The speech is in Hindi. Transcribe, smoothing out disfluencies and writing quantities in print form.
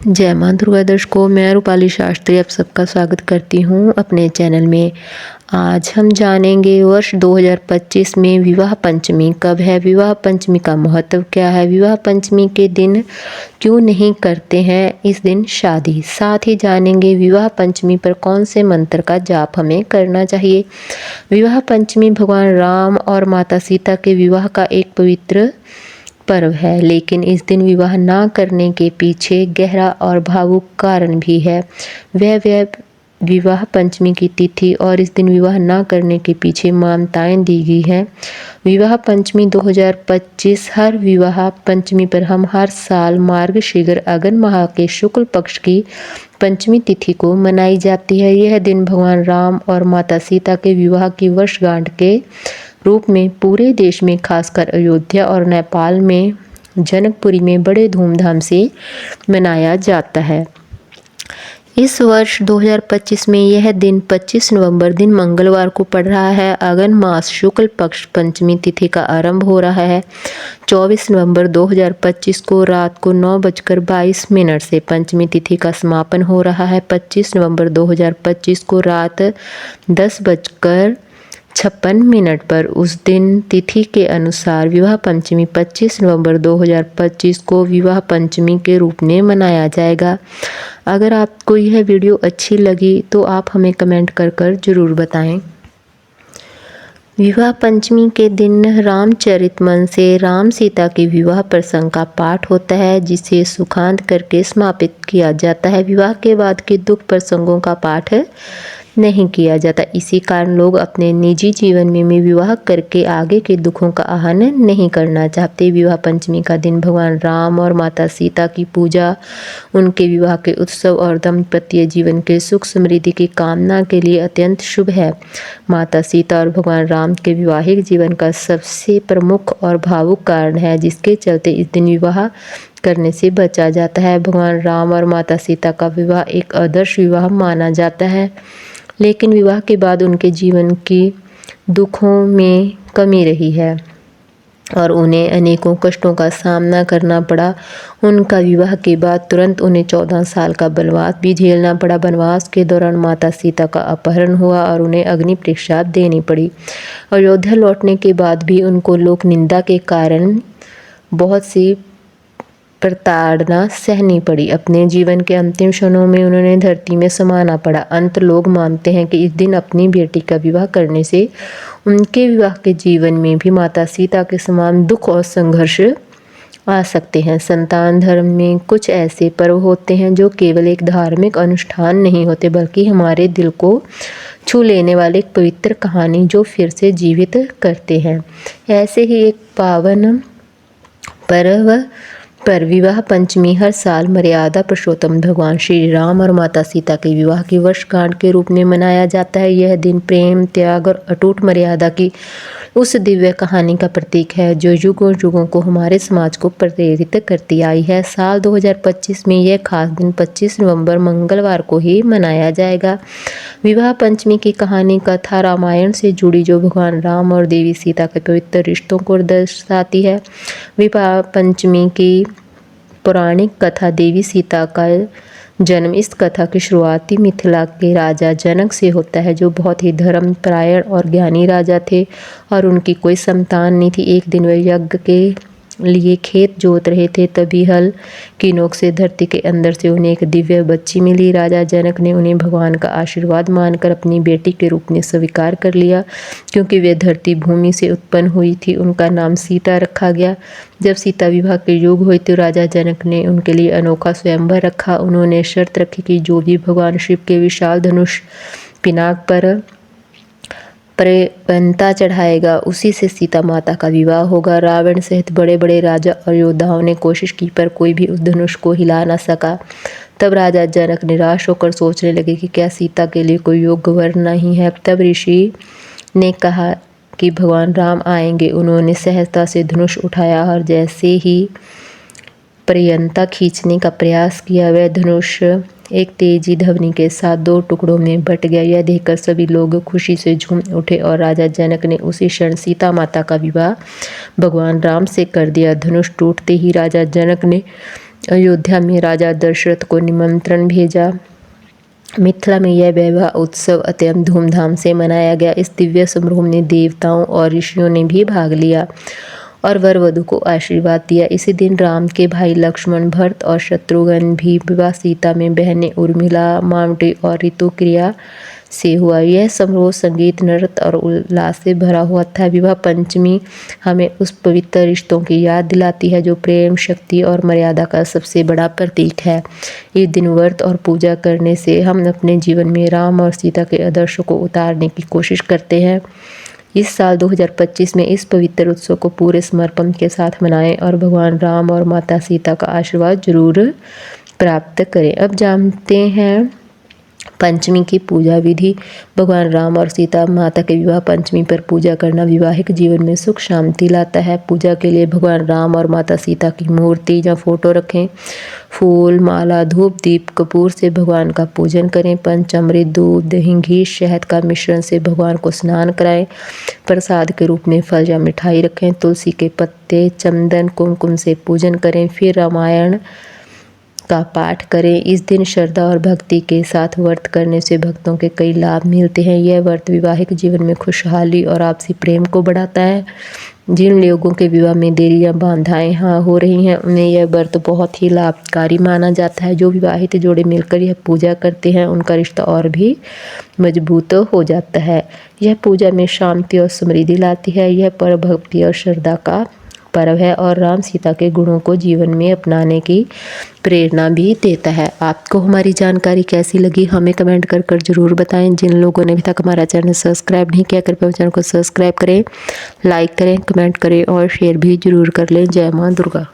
जय माँ दुर्गा दर्शकों, मैं रूपाली शास्त्री आप सबका स्वागत करती हूँ अपने चैनल में। आज हम जानेंगे वर्ष 2025 में विवाह पंचमी कब है, विवाह पंचमी का महत्व क्या है, विवाह पंचमी के दिन क्यों नहीं करते हैं इस दिन शादी। साथ ही जानेंगे विवाह पंचमी पर कौन से मंत्र का जाप हमें करना चाहिए। विवाह पंचमी भगवान राम और माता सीता के विवाह का एक पवित्र पर्व है, लेकिन इस दिन विवाह ना करने के पीछे गहरा और भावुक कारण भी है। वह विवाह पंचमी की तिथि और इस दिन विवाह ना करने के पीछे मान्यताएं दी गई हैं। विवाह पंचमी 2025 हर विवाह पंचमी पर हम हर साल मार्गशीर्ष अगन माह के शुक्ल पक्ष की पंचमी तिथि को मनाई जाती है। यह दिन भगवान राम और माता सीता के विवाह की वर्षगांठ के रूप में पूरे देश में, खासकर अयोध्या और नेपाल में जनकपुरी में बड़े धूमधाम से मनाया जाता है। इस वर्ष 2025 में यह दिन 25 नवंबर दिन मंगलवार को पड़ रहा है। अगन मास शुक्ल पक्ष पंचमी तिथि का आरंभ हो रहा है। 24 नवंबर 2025 को रात को 9:22 से पंचमी तिथि का समापन हो रहा है। 25 नवंबर 2025 को रात 10:56 पर उस दिन तिथि के अनुसार विवाह पंचमी 25 नवंबर 2025 को विवाह पंचमी के रूप में मनाया जाएगा। अगर आपको यह वीडियो अच्छी लगी तो आप हमें कमेंट कर ज़रूर बताएं। विवाह पंचमी के दिन रामचरितमानस से राम सीता के विवाह प्रसंग का पाठ होता है, जिसे सुखांत करके समापित किया जाता है। विवाह के बाद के दुख प्रसंगों का पाठ नहीं किया जाता। इसी कारण लोग अपने निजी जीवन में विवाह करके आगे के दुखों का आहन नहीं करना चाहते। विवाह पंचमी का दिन भगवान राम और माता सीता की पूजा, उनके विवाह के उत्सव और दाम्पत्य जीवन के सुख समृद्धि की कामना के लिए अत्यंत शुभ है। माता सीता और भगवान राम के वैवाहिक जीवन का सबसे प्रमुख और भावुक कारण है, जिसके चलते इस दिन विवाह करने से बचा जाता है। भगवान राम और माता सीता का विवाह एक आदर्श विवाह माना जाता है, लेकिन विवाह के बाद उनके जीवन की दुखों में कमी रही है और उन्हें अनेकों कष्टों का सामना करना पड़ा। उनका विवाह के बाद तुरंत उन्हें 14 साल का वनवास भी झेलना पड़ा। वनवास के दौरान माता सीता का अपहरण हुआ और उन्हें अग्नि परीक्षा देनी पड़ी। अयोध्या लौटने के बाद भी उनको लोक निंदा के कारण बहुत सी प्रताड़ना सहनी पड़ी। अपने जीवन के अंतिम क्षणों में उन्होंने धरती में समाना पड़ा। अंत लोग मानते हैं कि इस दिन अपनी बेटी का विवाह करने से उनके विवाह के जीवन में भी माता सीता के समान दुख और संघर्ष आ सकते हैं। संतान धर्म में कुछ ऐसे पर्व होते हैं जो केवल एक धार्मिक अनुष्ठान नहीं होते, बल्कि हमारे दिल को छू लेने वाले एक पवित्र कहानी जो फिर से जीवित करते हैं। ऐसे ही एक पावन पर्व पर विवाह पंचमी हर साल मर्यादा पुरुषोत्तम भगवान श्री राम और माता सीता के विवाह की वर्षगांठ के रूप में मनाया जाता है। यह दिन प्रेम, त्याग और अटूट मर्यादा की उस दिव्य कहानी का प्रतीक है जो युगों युगों को हमारे समाज को प्रेरित करती आई है। साल 2025 में यह खास दिन 25 नवंबर मंगलवार को ही मनाया जाएगा। विवाह पंचमी की कहानी कथा रामायण से जुड़ी, जो भगवान राम और देवी सीता के पवित्र रिश्तों को दर्शाती है। विवाह पंचमी की पौराणिक कथा देवी सीता का जन्म। इस कथा की शुरुआती मिथिला के राजा जनक से होता है, जो बहुत ही धर्मपरायण और ज्ञानी राजा थे और उनकी कोई संतान नहीं थी। एक दिन वे यज्ञ के लिए खेत जोत रहे थे, तभी हल की नोक से धरती के अंदर से उन्हें एक दिव्य बच्ची मिली। राजा जनक ने उन्हें भगवान का आशीर्वाद मानकर अपनी बेटी के रूप में स्वीकार कर लिया। क्योंकि वे धरती भूमि से उत्पन्न हुई थी, उनका नाम सीता रखा गया। जब सीता विवाह के योग हुई तो राजा जनक ने उनके लिए अनोखा स्वयंवर रखा। उन्होंने शर्त रखी कि जो भी भगवान शिव के विशाल धनुष पिनाक पर प्रबंता चढ़ाएगा, उसी से सीता माता का विवाह होगा। रावण सहित बड़े बड़े राजा और योद्धाओं ने कोशिश की, पर कोई भी उस धनुष को हिला न सका। तब राजा जनक निराश होकर सोचने लगे कि क्या सीता के लिए कोई योग्य वर नहीं है। तब ऋषि ने कहा कि भगवान राम आएंगे। उन्होंने सहजता से धनुष उठाया और जैसे ही प्रयंता खींचने का प्रयास किया, वह धनुष एक तेजी ध्वनि के साथ 2 टुकड़ों में बट गया। यह देखकर सभी लोग खुशी से झूम उठे और राजा जनक ने उसी क्षण सीता माता का विवाह भगवान राम से कर दिया। धनुष टूटते ही राजा जनक ने अयोध्या में राजा दशरथ को निमंत्रण भेजा। मिथिला में यह विवाह उत्सव अत्यंत धूमधाम से मनाया गया। इस दिव्य समारोह में देवताओं और ऋषियों ने भी भाग लिया और वर वधु को आशीर्वाद दिया। इसी दिन राम के भाई लक्ष्मण, भरत और शत्रुघ्न भी विवाह सीता में बहनें उर्मिला, मावटी और ऋतुक्रिया से हुआ। यह समारोह संगीत, नृत्य और उल्लास से भरा हुआ था। विवाह पंचमी हमें उस पवित्र रिश्तों की याद दिलाती है जो प्रेम, शक्ति और मर्यादा का सबसे बड़ा प्रतीक है। इस दिन व्रत और पूजा करने से हम अपने जीवन में राम और सीता के आदर्शों को उतारने की कोशिश करते हैं। इस साल 2025 में इस पवित्र उत्सव को पूरे समर्पण के साथ मनाएं और भगवान राम और माता सीता का आशीर्वाद जरूर प्राप्त करें। अब जानते हैं पंचमी की पूजा विधि। भगवान राम और सीता माता के विवाह पंचमी पर पूजा करना वैवाहिक जीवन में सुख शांति लाता है। पूजा के लिए भगवान राम और माता सीता की मूर्ति या फोटो रखें। फूल, माला, धूप, दीप, कपूर से भगवान का पूजन करें। पंचामृत, दूध, दही, घी, शहद का मिश्रण से भगवान को स्नान कराएं। प्रसाद के रूप में फल या मिठाई रखें। तुलसी के पत्ते, चंदन, कुमकुम से पूजन करें। फिर रामायण का पाठ करें। इस दिन श्रद्धा और भक्ति के साथ व्रत करने से भक्तों के कई लाभ मिलते हैं। यह व्रत वैवाहिक जीवन में खुशहाली और आपसी प्रेम को बढ़ाता है। जिन लोगों के विवाह में देरी या बाधाएं हो रही हैं उन्हें यह व्रत बहुत ही लाभकारी माना जाता है। जो विवाहित जोड़े मिलकर यह पूजा करते हैं उनका रिश्ता और भी मजबूत हो जाता है। यह पूजा में शांति और समृद्धि लाती है। यह पर्व भक्ति और श्रद्धा का पर्व है और राम सीता के गुणों को जीवन में अपनाने की प्रेरणा भी देता है। आपको हमारी जानकारी कैसी लगी हमें कमेंट कर जरूर बताएं। जिन लोगों ने अभी तक हमारा चैनल सब्सक्राइब नहीं किया कृपया चैनल को सब्सक्राइब करें, लाइक करें, कमेंट करें और शेयर भी जरूर कर लें। जय मां दुर्गा।